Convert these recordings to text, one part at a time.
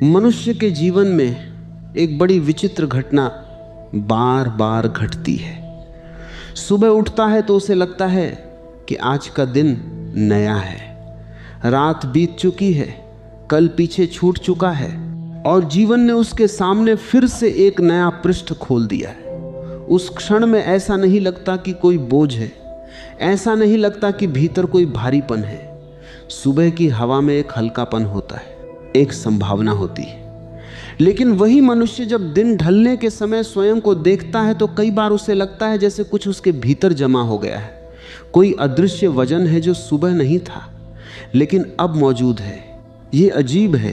मनुष्य के जीवन में एक बड़ी विचित्र घटना बार बार घटती है। सुबह उठता है तो उसे लगता है कि आज का दिन नया है, रात बीत चुकी है, कल पीछे छूट चुका है और जीवन ने उसके सामने फिर से एक नया पृष्ठ खोल दिया है। उस क्षण में ऐसा नहीं लगता कि कोई बोझ है, ऐसा नहीं लगता कि भीतर कोई भारीपन है। सुबह की हवा में एक हल्कापन होता है, एक संभावना होती है। लेकिन वही मनुष्य जब दिन ढलने के समय स्वयं को देखता है तो कई बार उसे लगता है जैसे कुछ उसके भीतर जमा हो गया है, कोई अदृश्य वजन है जो सुबह नहीं था लेकिन अब मौजूद है। ये अजीब है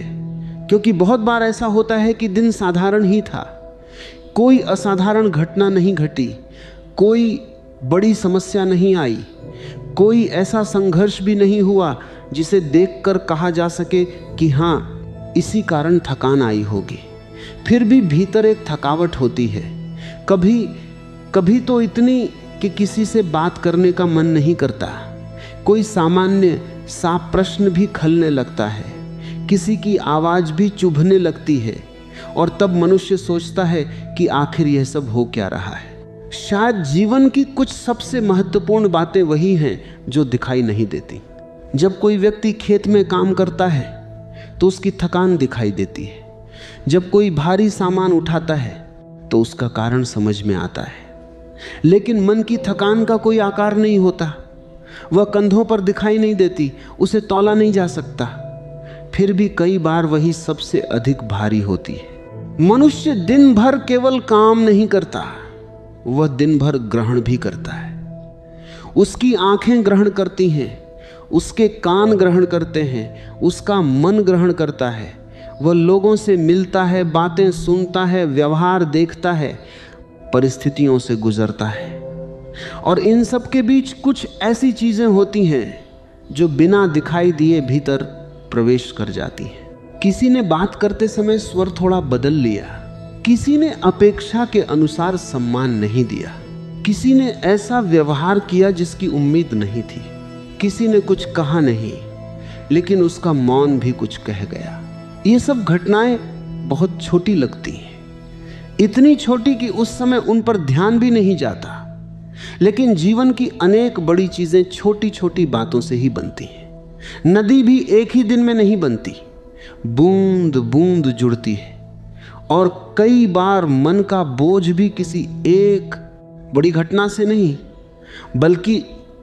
क्योंकि बहुत बार ऐसा होता है कि दिन साधारण ही था, कोई असाधारण घटना नहीं घटी, कोई बड़ी समस्या नहीं आई, कोई ऐसा संघर्ष भी नहीं हुआ जिसे देखकर कहा जा सके कि हाँ इसी कारण थकान आई होगी। फिर भी भीतर एक थकावट होती है, कभी कभी तो इतनी कि किसी से बात करने का मन नहीं करता, कोई सामान्य सा प्रश्न भी खलने लगता है, किसी की आवाज़ भी चुभने लगती है और तब मनुष्य सोचता है कि आखिर यह सब हो क्या रहा है। शायद जीवन की कुछ सबसे महत्वपूर्ण बातें वही हैं जो दिखाई नहीं देती। जब कोई व्यक्ति खेत में काम करता है तो उसकी थकान दिखाई देती है, जब कोई भारी सामान उठाता है तो उसका कारण समझ में आता है, लेकिन मन की थकान का कोई आकार नहीं होता, वह कंधों पर दिखाई नहीं देती, उसे तौला नहीं जा सकता, फिर भी कई बार वही सबसे अधिक भारी होती है। मनुष्य दिन भर केवल काम नहीं करता, वह दिन भर ग्रहण भी करता है। उसकी आंखें ग्रहण करती हैं, उसके कान ग्रहण करते हैं, उसका मन ग्रहण करता है, वह लोगों से मिलता है, बातें सुनता है, व्यवहार देखता है, परिस्थितियों से गुजरता है। और इन सब के बीच कुछ ऐसी चीजें होती हैं जो बिना दिखाई दिए भीतर प्रवेश कर जाती हैं। किसी ने बात करते समय स्वर थोड़ा बदल लिया, किसी ने अपेक्षा के अनुसार सम्मान नहीं दिया, किसी ने ऐसा व्यवहार किया जिसकी उम्मीद नहीं थी, किसी ने कुछ कहा नहीं लेकिन उसका मौन भी कुछ कह गया। ये सब घटनाएं बहुत छोटी लगती हैं, इतनी छोटी कि उस समय उन पर ध्यान भी नहीं जाता, लेकिन जीवन की अनेक बड़ी चीजें छोटी छोटी बातों से ही बनती हैं। नदी भी एक ही दिन में नहीं बनती, बूंद बूंद जुड़ती है और कई बार मन का बोझ भी किसी एक बड़ी घटना से नहीं बल्कि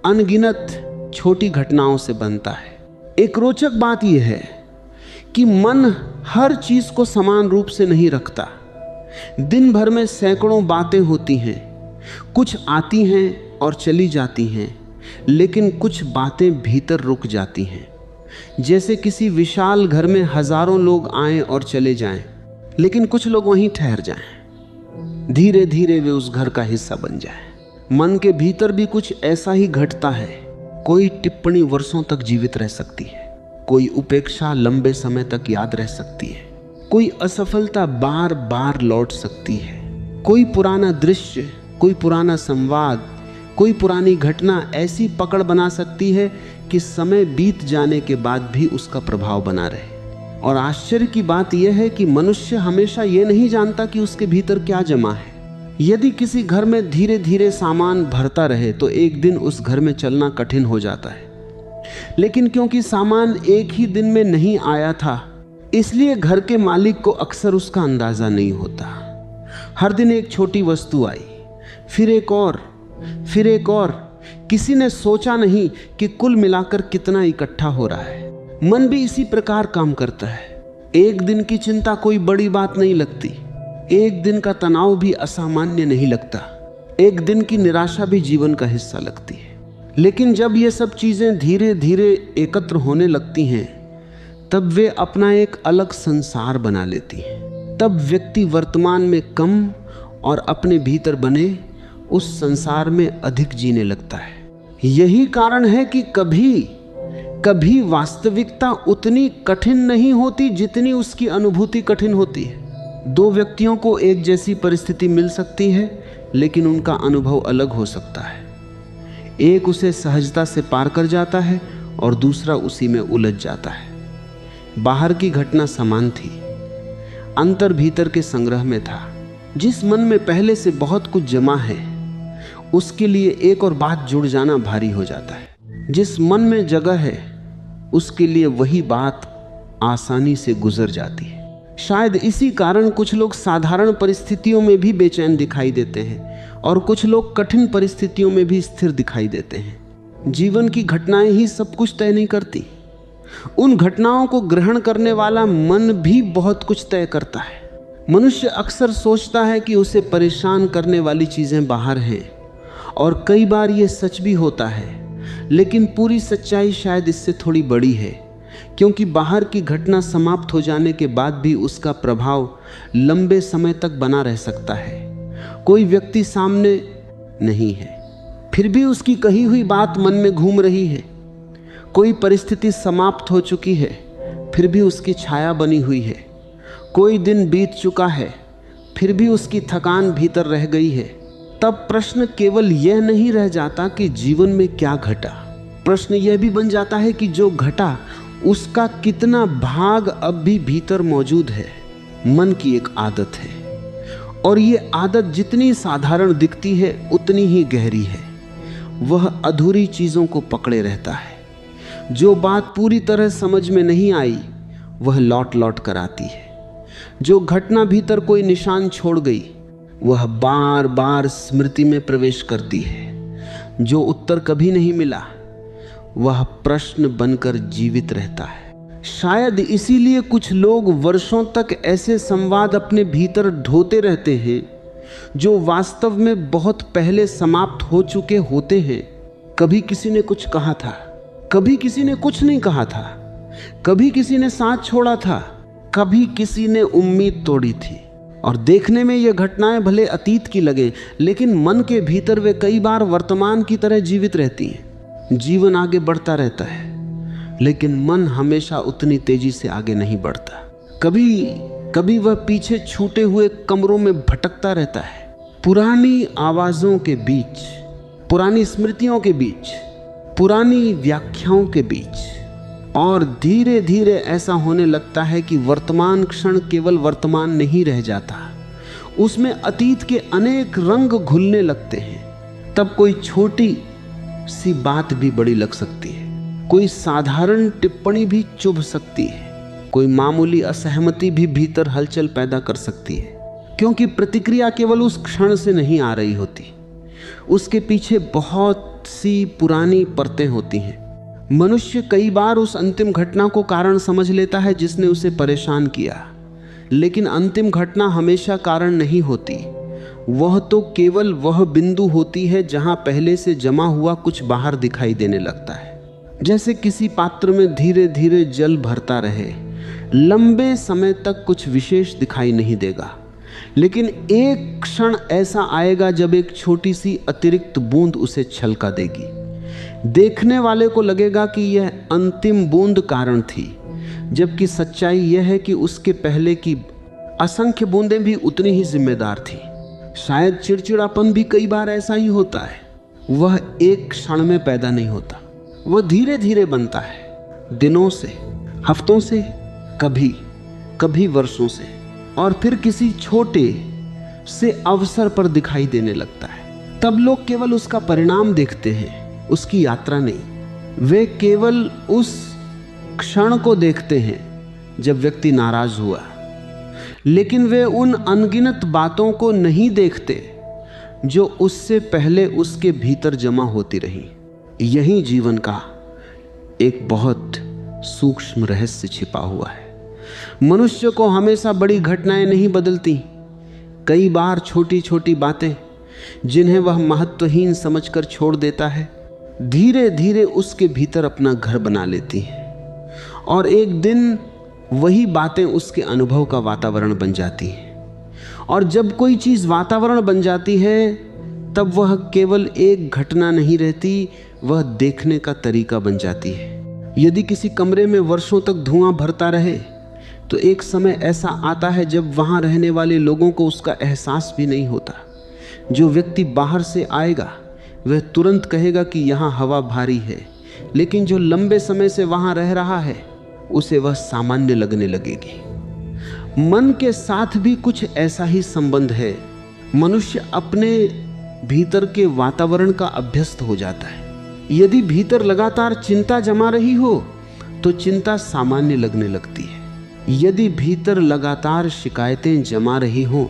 अनगिनत छोटी घटनाओं से बनता है। एक रोचक बात यह है कि मन हर चीज को समान रूप से नहीं रखता। दिन भर में सैकड़ों बातें होती हैं, कुछ आती हैं और चली जाती हैं, लेकिन कुछ बातें भीतर रुक जाती हैं। जैसे किसी विशाल घर में हजारों लोग आएं और चले जाएं, लेकिन कुछ लोग वहीं ठहर जाएं, धीरे धीरे वे उस घर का हिस्सा बन जाएं। मन के भीतर भी कुछ ऐसा ही घटता है। कोई टिप्पणी वर्षों तक जीवित रह सकती है, कोई उपेक्षा लंबे समय तक याद रह सकती है, कोई असफलता बार बार लौट सकती है, कोई पुराना दृश्य, कोई पुराना संवाद, कोई पुरानी घटना ऐसी पकड़ बना सकती है कि समय बीत जाने के बाद भी उसका प्रभाव बना रहे। और आश्चर्य की बात यह है कि मनुष्य हमेशा यह नहीं जानता कि उसके भीतर क्या जमा है। यदि किसी घर में धीरे धीरे सामान भरता रहे तो एक दिन उस घर में चलना कठिन हो जाता है, लेकिन क्योंकि सामान एक ही दिन में नहीं आया था इसलिए घर के मालिक को अक्सर उसका अंदाजा नहीं होता। हर दिन एक छोटी वस्तु आई, फिर एक और, फिर एक और। किसी ने सोचा नहीं कि कुल मिलाकर कितना इकट्ठा हो रहा है। मन भी इसी प्रकार काम करता है। एक दिन की चिंता कोई बड़ी बात नहीं लगती, एक दिन का तनाव भी असामान्य नहीं लगता, एक दिन की निराशा भी जीवन का हिस्सा लगती है। लेकिन जब ये सब चीजें धीरे धीरे एकत्र होने लगती हैं तब वे अपना एक अलग संसार बना लेती हैं। तब व्यक्ति वर्तमान में कम और अपने भीतर बने उस संसार में अधिक जीने लगता है। यही कारण है कि कभी कभी वास्तविकता उतनी कठिन नहीं होती जितनी उसकी अनुभूति कठिन होती है। दो व्यक्तियों को एक जैसी परिस्थिति मिल सकती है लेकिन उनका अनुभव अलग हो सकता है। एक उसे सहजता से पार कर जाता है और दूसरा उसी में उलझ जाता है। बाहर की घटना समान थी अंतर भीतर के संग्रह में था। जिस मन में पहले से बहुत कुछ जमा है उसके लिए एक और बात जुड़ जाना भारी हो जाता है। जिस मन में जगह है उसके लिए वही बात आसानी से गुजर जाती है। शायद इसी कारण कुछ लोग साधारण परिस्थितियों में भी बेचैन दिखाई देते हैं और कुछ लोग कठिन परिस्थितियों में भी स्थिर दिखाई देते हैं। जीवन की घटनाएं ही सब कुछ तय नहीं करती, उन घटनाओं को ग्रहण करने वाला मन भी बहुत कुछ तय करता है। मनुष्य अक्सर सोचता है कि उसे परेशान करने वाली चीजें बाहर हैं, और कई बार ये सच भी होता है, लेकिन पूरी सच्चाई शायद इससे थोड़ी बड़ी है, क्योंकि बाहर की घटना समाप्त हो जाने के बाद भी उसका प्रभाव लंबे समय तक बना रह सकता है। कोई व्यक्ति सामने नहीं है, फिर भी उसकी कही हुई बात मन में घूम रही है। कोई परिस्थिति समाप्त हो चुकी है, फिर भी उसकी छाया बनी हुई है। कोई दिन बीत चुका है, फिर भी उसकी थकान भीतर रह गई है। तब प्रश्न केवल यह नहीं रह जाता कि जीवन में क्या घटा, प्रश्न यह भी बन जाता है कि जो घटा उसका कितना भाग अब भी भीतर मौजूद है। मन की एक आदत है, और ये आदत जितनी साधारण दिखती है उतनी ही गहरी है। वह अधूरी चीज़ों को पकड़े रहता है। जो बात पूरी तरह समझ में नहीं आई वह लौट लौट कर आती है। जो घटना भीतर कोई निशान छोड़ गई वह बार बार स्मृति में प्रवेश करती है। जो उत्तर कभी नहीं मिला वह प्रश्न बनकर जीवित रहता है। शायद इसीलिए कुछ लोग वर्षों तक ऐसे संवाद अपने भीतर ढोते रहते हैं जो वास्तव में बहुत पहले समाप्त हो चुके होते हैं। कभी किसी ने कुछ कहा था, कभी किसी ने कुछ नहीं कहा था, कभी किसी ने साथ छोड़ा था, कभी किसी ने उम्मीद तोड़ी थी। और देखने में ये घटनाएं भले अतीत की लगे, लेकिन मन के भीतर वे कई बार वर्तमान की तरह जीवित रहती हैं। जीवन आगे बढ़ता रहता है, लेकिन मन हमेशा उतनी तेजी से आगे नहीं बढ़ता। कभी कभी वह पीछे छूटे हुए कमरों में भटकता रहता है, पुरानी आवाज़ों के बीच, पुरानी स्मृतियों के बीच, पुरानी व्याख्याओं के बीच। और धीरे धीरे ऐसा होने लगता है कि वर्तमान क्षण केवल वर्तमान नहीं रह जाता, उसमें अतीत के अनेक रंग घुलने लगते हैं। तब कोई छोटी सी बात भी बड़ी लग सकती है, कोई साधारण टिप्पणी भी चुभ सकती है, कोई मामूली असहमति भी भीतर हलचल पैदा कर सकती है, क्योंकि प्रतिक्रिया केवल उस क्षण से नहीं आ रही होती, उसके पीछे बहुत सी पुरानी परतें होती हैं। मनुष्य कई बार उस अंतिम घटना को कारण समझ लेता है जिसने उसे परेशान किया, लेकिन अंतिम घटना हमेशा कारण नहीं होती। वह तो केवल वह बिंदु होती है जहां पहले से जमा हुआ कुछ बाहर दिखाई देने लगता है। जैसे किसी पात्र में धीरे धीरे जल भरता रहे, लंबे समय तक कुछ विशेष दिखाई नहीं देगा, लेकिन एक क्षण ऐसा आएगा जब एक छोटी सी अतिरिक्त बूंद उसे छलका देगी। देखने वाले को लगेगा कि यह अंतिम बूंद कारण थी, जबकि सच्चाई यह है कि उसके पहले की असंख्य बूंदें भी उतनी ही जिम्मेदार थी। शायद चिड़चिड़ापन भी कई बार ऐसा ही होता है। वह एक क्षण में पैदा नहीं होता, वह धीरे धीरे बनता है, दिनों से, हफ्तों से, कभी कभी वर्षों से, और फिर किसी छोटे से अवसर पर दिखाई देने लगता है। तब लोग केवल उसका परिणाम देखते हैं, उसकी यात्रा नहीं। वे केवल उस क्षण को देखते हैं जब व्यक्ति नाराज हुआ, लेकिन वे उन अनगिनत बातों को नहीं देखते जो उससे पहले उसके भीतर जमा होती रही। यही जीवन का एक बहुत सूक्ष्म रहस्य छिपा हुआ है। मनुष्य को हमेशा बड़ी घटनाएं नहीं बदलती। कई बार छोटी छोटी बातें जिन्हें वह महत्वहीन समझकर छोड़ देता है, धीरे धीरे उसके भीतर अपना घर बना लेती हैं, और एक दिन वही बातें उसके अनुभव का वातावरण बन जाती हैं। और जब कोई चीज़ वातावरण बन जाती है तब वह केवल एक घटना नहीं रहती, वह देखने का तरीका बन जाती है। यदि किसी कमरे में वर्षों तक धुआं भरता रहे तो एक समय ऐसा आता है जब वहाँ रहने वाले लोगों को उसका एहसास भी नहीं होता। जो व्यक्ति बाहर से आएगा वह तुरंत कहेगा कि यहाँ हवा भारी है, लेकिन जो लंबे समय से वहाँ रह रहा है उसे वह सामान्य लगने लगेगी। मन के साथ भी कुछ ऐसा ही संबंध है। मनुष्य अपने भीतर के वातावरण का अभ्यस्त हो जाता है। यदि भीतर लगातार चिंता जमा रही हो तो चिंता सामान्य लगने लगती है। यदि भीतर लगातार शिकायतें जमा रही हो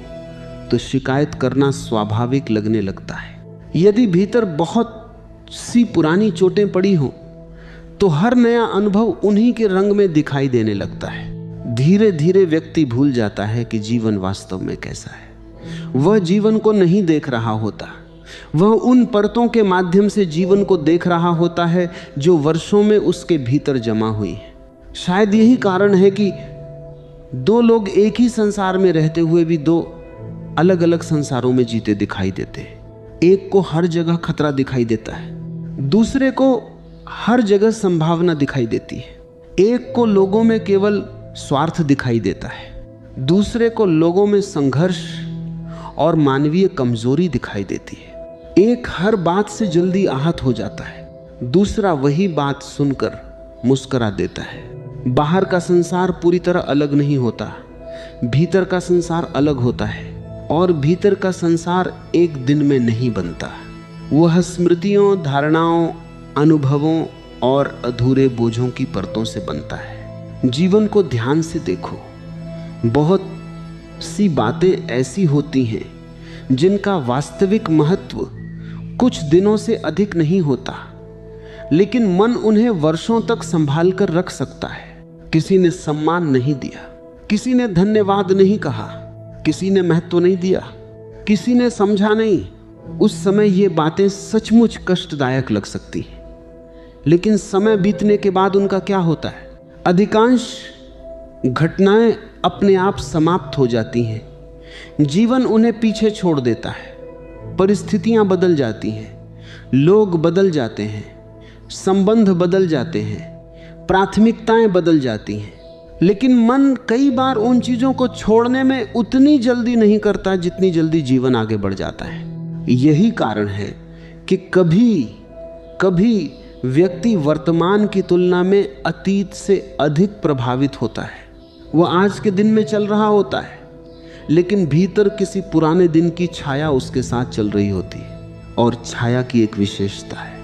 तो शिकायत करना स्वाभाविक लगने लगता है। यदि भीतर बहुत सी पुरानी चोटें पड़ी हो तो हर नया अनुभव उन्हीं के रंग में दिखाई देने लगता है। धीरे धीरे व्यक्ति भूल जाता है कि जीवन वास्तव में कैसा है। वह जीवन को नहीं देख रहा होता, वह उन परतों के माध्यम से जीवन को देख रहा होता है जो वर्षों में उसके भीतर जमा हुई है। शायद यही कारण है कि दो लोग एक ही संसार में रहते हुए भी दो अलग अलग संसारों में जीते दिखाई देते हैं। एक को हर जगह खतरा दिखाई देता है, दूसरे को हर जगह संभावना दिखाई देती है। एक को लोगों में केवल स्वार्थ दिखाई देता है, दूसरे को लोगों में संघर्ष और मानवीय कमजोरी दिखाई देती है। एक हर बात से जल्दी आहत हो जाता है, दूसरा वही बात सुनकर मुस्कुरा देता है। बाहर का संसार पूरी तरह अलग नहीं होता, भीतर का संसार अलग होता है, और भीतर का संसार एक दिन में नहीं बनता। वह स्मृतियों, धारणाओं, अनुभवों और अधूरे बोझों की परतों से बनता है। जीवन को ध्यान से देखो, बहुत सी बातें ऐसी होती हैं जिनका वास्तविक महत्व कुछ दिनों से अधिक नहीं होता, लेकिन मन उन्हें वर्षों तक संभाल कर रख सकता है। किसी ने सम्मान नहीं दिया, किसी ने धन्यवाद नहीं कहा, किसी ने महत्व नहीं दिया, किसी ने समझा नहीं। उस समय ये बातें सचमुच कष्टदायक लग सकती हैं, लेकिन समय बीतने के बाद उनका क्या होता है? अधिकांश घटनाएं अपने आप समाप्त हो जाती हैं, जीवन उन्हें पीछे छोड़ देता है। परिस्थितियां बदल जाती हैं, लोग बदल जाते हैं, संबंध बदल जाते हैं, प्राथमिकताएं बदल जाती हैं, लेकिन मन कई बार उन चीजों को छोड़ने में उतनी जल्दी नहीं करता जितनी जल्दी जीवन आगे बढ़ जाता है। यही कारण है कि कभी कभी व्यक्ति वर्तमान की तुलना में अतीत से अधिक प्रभावित होता है। वह आज के दिन में चल रहा होता है, लेकिन भीतर किसी पुराने दिन की छाया उसके साथ चल रही होती है। और छाया की एक विशेषता है,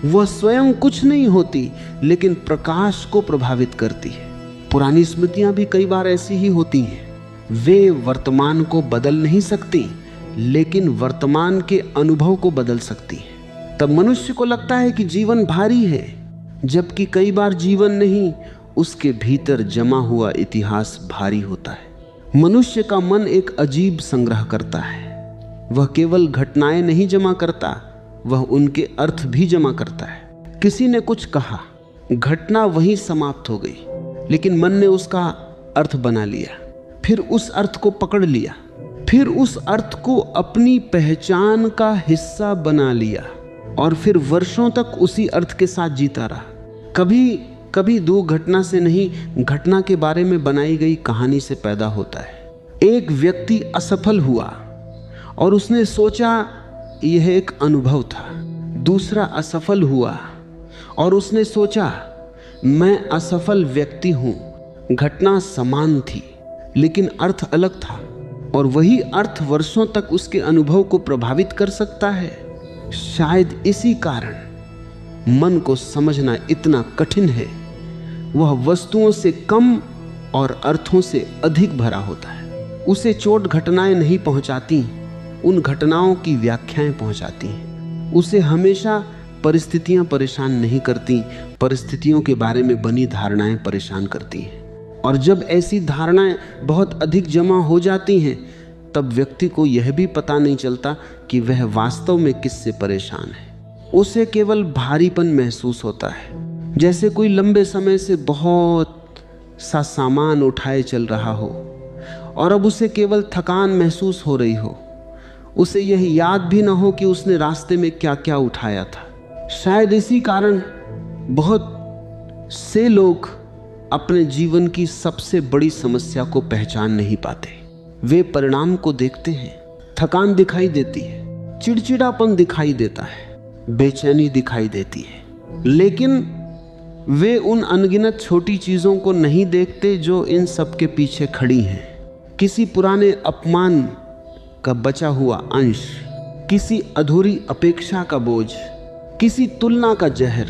वह स्वयं कुछ नहीं होती, लेकिन प्रकाश को प्रभावित करती है। पुरानी स्मृतियां भी कई बार ऐसी ही होती हैं। वे वर्तमान को बदल नहीं सकती, लेकिन वर्तमान के अनुभव को बदल सकती है। तब मनुष्य को लगता है कि जीवन भारी है, जबकि कई बार जीवन नहीं, उसके भीतर जमा हुआ इतिहास भारी होता है। मनुष्य का मन एक अजीब संग्रह करता है। वह केवल घटनाएं नहीं जमा करता, वह उनके अर्थ भी जमा करता है। किसी ने कुछ कहा, घटना वहीं समाप्त हो गई, लेकिन मन ने उसका अर्थ बना लिया, फिर उस अर्थ को पकड़ लिया, फिर उस अर्थ को अपनी पहचान का हिस्सा बना लिया, और फिर वर्षों तक उसी अर्थ के साथ जीता रहा। कभी कभी दो घटना से नहीं, घटना के बारे में बनाई गई कहानी से पैदा होता है। एक व्यक्ति असफल हुआ और उसने सोचा यह एक अनुभव था। दूसरा असफल हुआ और उसने सोचा मैं असफल व्यक्ति हूं। घटना समान थी, लेकिन अर्थ अलग था, और वही अर्थ वर्षों तक उसके अनुभव को प्रभावित कर सकता है। शायद इसी कारण मन को समझना इतना कठिन है। वह वस्तुओं से कम और अर्थों से अधिक भरा होता है। उसे चोट घटनाएं नहीं पहुंचाती, उन घटनाओं की व्याख्याएं पहुंचाती हैं। उसे हमेशा परिस्थितियां परेशान नहीं करती, परिस्थितियों के बारे में बनी धारणाएं परेशान करती हैं। और जब ऐसी धारणाएं बहुत अधिक जमा हो जाती हैं, तब व्यक्ति को यह भी पता नहीं चलता कि वह वास्तव में किससे परेशान है। उसे केवल भारीपन महसूस होता है, जैसे कोई लंबे समय से बहुत सा सामान उठाए चल रहा हो और अब उसे केवल थकान महसूस हो रही हो। उसे यह याद भी ना हो कि उसने रास्ते में क्या क्या उठाया था। शायद इसी कारण बहुत से लोग अपने जीवन की सबसे बड़ी समस्या को पहचान नहीं पाते। वे परिणाम को देखते हैं, थकान दिखाई देती है, चिड़चिड़ापन दिखाई देता है, बेचैनी दिखाई देती है, लेकिन वे उन अनगिनत छोटी चीज़ों को नहीं देखते जो इन सब के पीछे खड़ी हैं। किसी पुराने अपमान का बचा हुआ अंश, किसी अधूरी अपेक्षा का बोझ, किसी तुलना का जहर,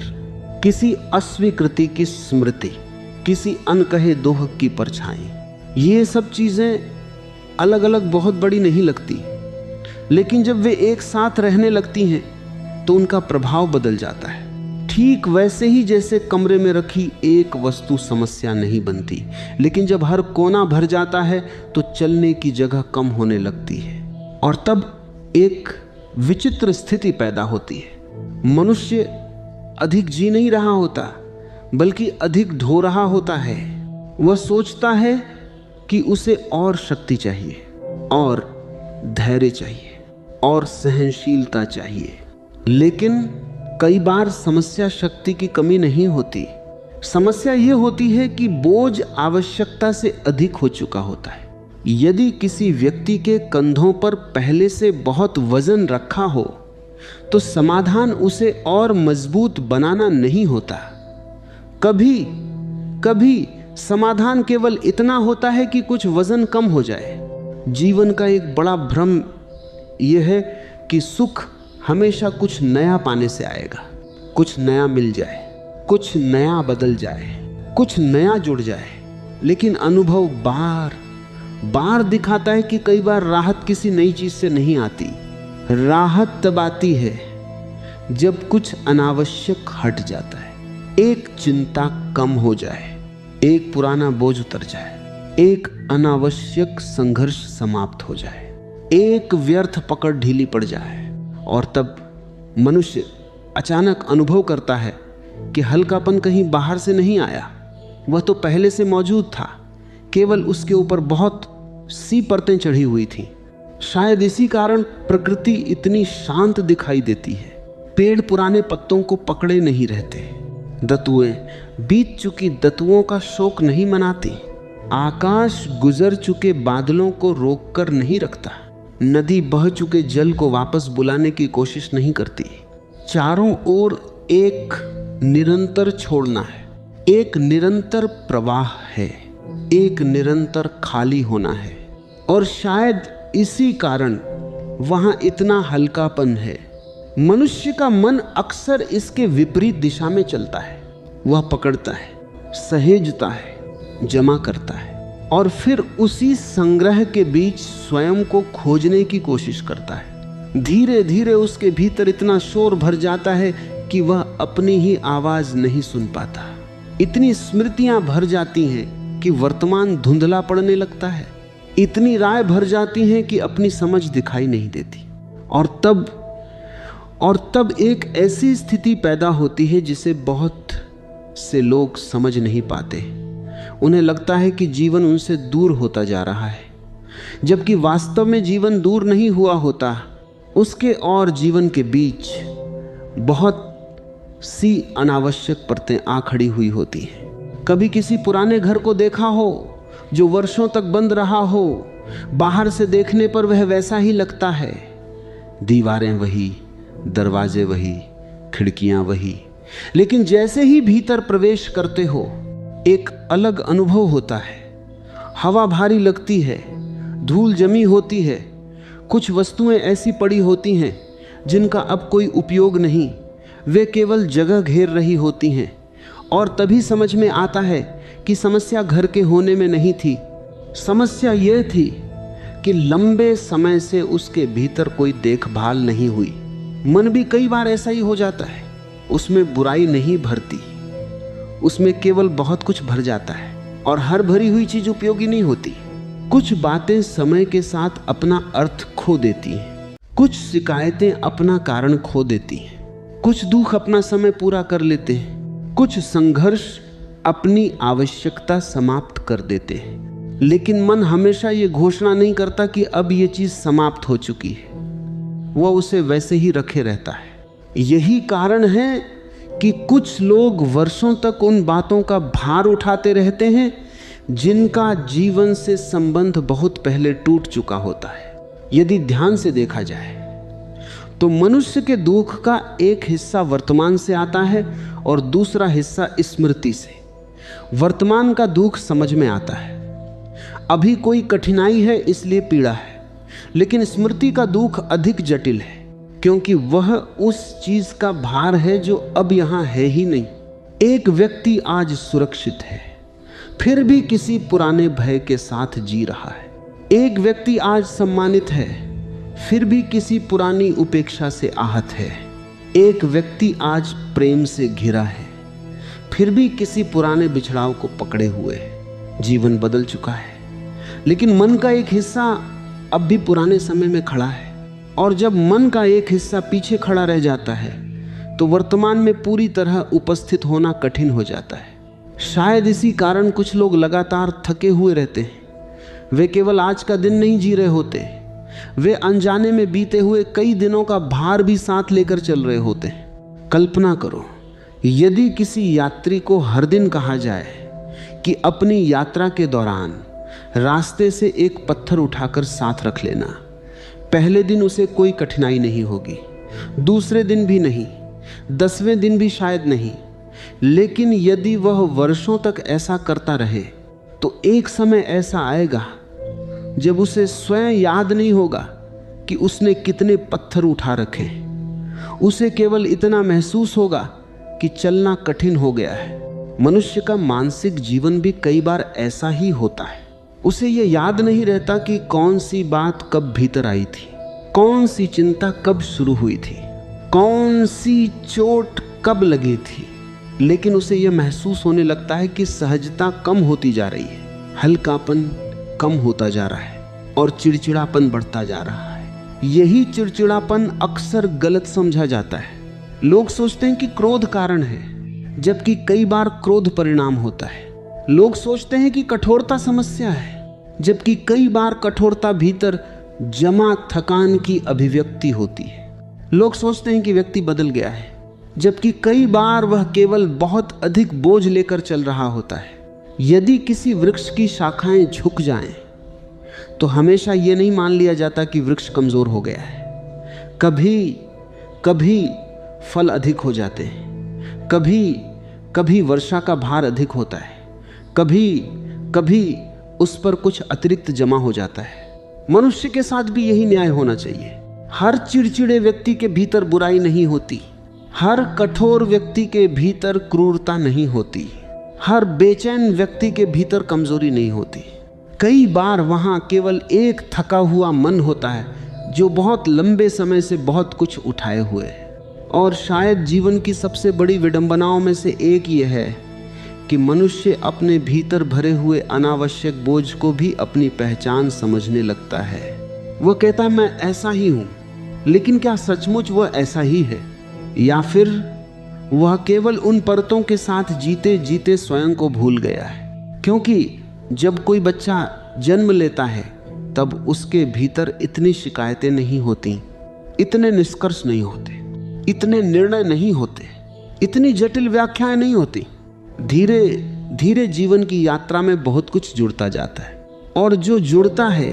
किसी अस्वीकृति की स्मृति, किसी अनकहे दोह की परछाई। ये सब चीजें अलग अलग बहुत बड़ी नहीं लगती, लेकिन जब वे एक साथ रहने लगती हैं तो उनका प्रभाव बदल जाता है। ठीक वैसे ही जैसे कमरे में रखी एक वस्तु समस्या नहीं बनती, लेकिन जब हर कोना भर जाता है तो चलने की जगह कम होने लगती है, और तब एक विचित्र स्थिति पैदा होती है। मनुष्य अधिक जी नहीं रहा होता, बल्कि अधिक ढो रहा होता है। वह सोचता है कि उसे और शक्ति चाहिए, और धैर्य चाहिए, और सहनशीलता चाहिए। लेकिन कई बार समस्या शक्ति की कमी नहीं होती। समस्या यह होती है कि बोझ आवश्यकता से अधिक हो चुका होता है। यदि किसी व्यक्ति के कंधों पर पहले से बहुत वजन रखा हो तो समाधान उसे और मजबूत बनाना नहीं होता। कभी कभी समाधान केवल इतना होता है कि कुछ वजन कम हो जाए। जीवन का एक बड़ा भ्रम यह है कि सुख हमेशा कुछ नया पाने से आएगा, कुछ नया मिल जाए, कुछ नया बदल जाए, कुछ नया जुड़ जाए। लेकिन अनुभव बार बार दिखाता है कि कई बार राहत किसी नई चीज से नहीं आती। राहत तब आती है जब कुछ अनावश्यक हट जाता है, एक चिंता कम हो जाए, एक पुराना बोझ उतर जाए, एक अनावश्यक संघर्ष समाप्त हो जाए, एक व्यर्थ पकड़ ढीली पड़ जाए। और तब मनुष्य अचानक अनुभव करता है कि हल्कापन कहीं बाहर से नहीं आया, वह तो पहले से मौजूद था, केवल उसके ऊपर बहुत सी परतें चढ़ी हुई थीं। शायद इसी कारण प्रकृति इतनी शांत दिखाई देती है। पेड़ पुराने पत्तों को पकड़े नहीं रहते, दतुएं बीत चुकी दतुओं का शोक नहीं मनाती, आकाश गुजर चुके बादलों को रोक कर नहीं रखता, नदी बह चुके जल को वापस बुलाने की कोशिश नहीं करती। चारों ओर एक निरंतर छोड़ना है, एक निरंतर प्रवाह है, एक निरंतर खाली होना है। और शायद इसी कारण वहां इतना हल्कापन है। मनुष्य का मन अक्सर इसके विपरीत दिशा में चलता है। वह पकड़ता है, सहेजता है, जमा करता है, और फिर उसी संग्रह के बीच स्वयं को खोजने की कोशिश करता है। धीरे धीरे उसके भीतर इतना शोर भर जाता है कि वह अपनी ही आवाज नहीं सुन पाता। इतनी स्मृतियां भर जाती हैं कि वर्तमान धुंधला पड़ने लगता है। इतनी राय भर जाती हैं कि अपनी समझ दिखाई नहीं देती। और तब एक ऐसी स्थिति पैदा होती है जिसे बहुत से लोग समझ नहीं पाते। उन्हें लगता है कि जीवन उनसे दूर होता जा रहा है, जबकि वास्तव में जीवन दूर नहीं हुआ होता। उसके और जीवन के बीच बहुत सी अनावश्यक परतें आ खड़ी हुई होती हैं। कभी किसी पुराने घर को देखा हो जो वर्षों तक बंद रहा हो। बाहर से देखने पर वह वैसा ही लगता है, दीवारें वही, दरवाजे वही, खिड़कियां वही, लेकिन जैसे ही भीतर प्रवेश करते हो एक अलग अनुभव होता है। हवा भारी लगती है, धूल जमी होती है, कुछ वस्तुएं ऐसी पड़ी होती हैं जिनका अब कोई उपयोग नहीं, वे केवल जगह घेर रही होती हैं। और तभी समझ में आता है कि समस्या घर के होने में नहीं थी। समस्या यह थी कि लंबे समय से उसके भीतर कोई देखभाल नहीं हुई। मन भी कई बार ऐसा ही हो जाता है, उसमें बुराई नहीं भरती, उसमें केवल बहुत कुछ भर जाता है, और हर भरी हुई चीज उपयोगी नहीं होती। कुछ बातें समय के साथ अपना अर्थ खो देती हैं, कुछ शिकायतें अपना कारण खो देती हैं, कुछ दुख अपना समय पूरा कर लेते हैं, कुछ संघर्ष अपनी आवश्यकता समाप्त कर देते हैं। लेकिन मन हमेशा ये घोषणा नहीं करता कि अब ये चीज समाप्त हो चुकी है, वह उसे वैसे ही रखे रहता है। यही कारण है कि कुछ लोग वर्षों तक उन बातों का भार उठाते रहते हैं जिनका जीवन से संबंध बहुत पहले टूट चुका होता है। यदि ध्यान से देखा जाए तो मनुष्य के दुख का एक हिस्सा वर्तमान से आता है और दूसरा हिस्सा स्मृति से। वर्तमान का दुख समझ में आता है, अभी कोई कठिनाई है इसलिए पीड़ा है, लेकिन स्मृति का दुख अधिक जटिल है, क्योंकि वह उस चीज का भार है जो अब यहां है ही नहीं। एक व्यक्ति आज सुरक्षित है, फिर भी किसी पुराने भय के साथ जी रहा है। एक व्यक्ति आज सम्मानित है, फिर भी किसी पुरानी उपेक्षा से आहत है। एक व्यक्ति आज प्रेम से घिरा है, फिर भी किसी पुराने बिछड़ाव को पकड़े हुए है। जीवन बदल चुका है, लेकिन मन का एक हिस्सा अब भी पुराने समय में खड़ा है, और जब मन का एक हिस्सा पीछे खड़ा रह जाता है तो वर्तमान में पूरी तरह उपस्थित होना कठिन हो जाता है। शायद इसी कारण कुछ लोग लगातार थके हुए रहते हैं। वे केवल आज का दिन नहीं जी रहे होते, वे अनजाने में बीते हुए कई दिनों का भार भी साथ लेकर चल रहे होते हैं। कल्पना करो, यदि किसी यात्री को हर दिन कहा जाए कि अपनी यात्रा के दौरान रास्ते से एक पत्थर उठाकर साथ रख लेना। पहले दिन उसे कोई कठिनाई नहीं होगी, दूसरे दिन भी नहीं, 10वें दिन भी शायद नहीं, लेकिन यदि वह वर्षों तक ऐसा करता रहे तो एक समय ऐसा आएगा जब उसे स्वयं याद नहीं होगा कि उसने कितने पत्थर उठा रखे। उसे केवल इतना महसूस होगा कि चलना कठिन हो गया है। मनुष्य का मानसिक जीवन भी कई बार ऐसा ही होता है। उसे यह याद नहीं रहता कि कौन सी बात कब भीतर आई थी, कौन सी चिंता कब शुरू हुई थी, कौन सी चोट कब लगी थी, लेकिन उसे यह महसूस होने लगता है कि सहजता कम होती जा रही है, हल्कापन कम होता जा रहा है और चिड़चिड़ापन बढ़ता जा रहा है। यही चिड़चिड़ापन अक्सर गलत समझा जाता है। लोग सोचते हैं कि क्रोध कारण है, जबकि कई बार क्रोध परिणाम होता है। लोग सोचते हैं कि कठोरता समस्या है, जबकि कई बार कठोरता भीतर जमा थकान की अभिव्यक्ति होती है। लोग सोचते हैं कि व्यक्ति बदल गया है, जबकि कई बार वह केवल बहुत अधिक बोझ लेकर चल रहा होता है। यदि किसी वृक्ष की शाखाएं झुक जाएं, तो हमेशा ये नहीं मान लिया जाता कि वृक्ष कमजोर हो गया है। कभी कभी फल अधिक हो जाते हैं, कभी कभी वर्षा का भार अधिक होता है, कभी कभी उस पर कुछ अतिरिक्त जमा हो जाता है। मनुष्य के साथ भी यही न्याय होना चाहिए। हर चिड़चिड़े व्यक्ति के भीतर बुराई नहीं होती, हर कठोर व्यक्ति के भीतर क्रूरता नहीं होती, हर बेचैन व्यक्ति के भीतर कमजोरी नहीं होती। कई बार वहां केवल एक थका हुआ मन होता है जो बहुत लंबे समय से बहुत कुछ उठाए हुए है। और शायद जीवन की सबसे बड़ी विडंबनाओं में से एक ये है कि मनुष्य अपने भीतर भरे हुए अनावश्यक बोझ को भी अपनी पहचान समझने लगता है। वह कहता है मैं ऐसा ही हूं, लेकिन क्या सचमुच वह ऐसा ही है, या फिर वह केवल उन परतों के साथ जीते जीते स्वयं को भूल गया है? क्योंकि जब कोई बच्चा जन्म लेता है तब उसके भीतर इतनी शिकायतें नहीं होती, इतने निष्कर्ष नहीं होते, इतने निर्णय नहीं होते, इतनी जटिल व्याख्याएं नहीं होती। धीरे धीरे जीवन की यात्रा में बहुत कुछ जुड़ता जाता है, और जो जुड़ता है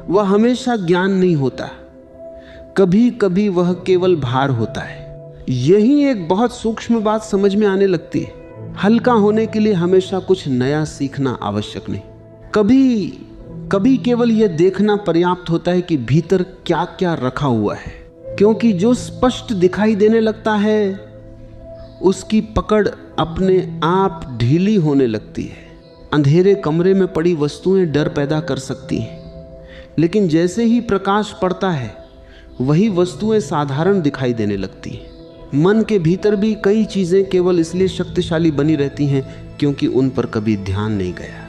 वह हमेशा ज्ञान नहीं होता, कभी कभी वह केवल भार होता है। यही एक बहुत सूक्ष्म बात समझ में आने लगती है। हल्का होने के लिए हमेशा कुछ नया सीखना आवश्यक नहीं। कभी कभी केवल यह देखना पर्याप्त होता है कि भीतर क्या क्या रखा हुआ है, क्योंकि जो स्पष्ट दिखाई देने लगता है उसकी पकड़ अपने आप ढीली होने लगती है। अंधेरे कमरे में पड़ी वस्तुएं डर पैदा कर सकती हैं, लेकिन जैसे ही प्रकाश पड़ता है वही वस्तुएं साधारण दिखाई देने लगती हैं। मन के भीतर भी कई चीजें केवल इसलिए शक्तिशाली बनी रहती हैं क्योंकि उन पर कभी ध्यान नहीं गया।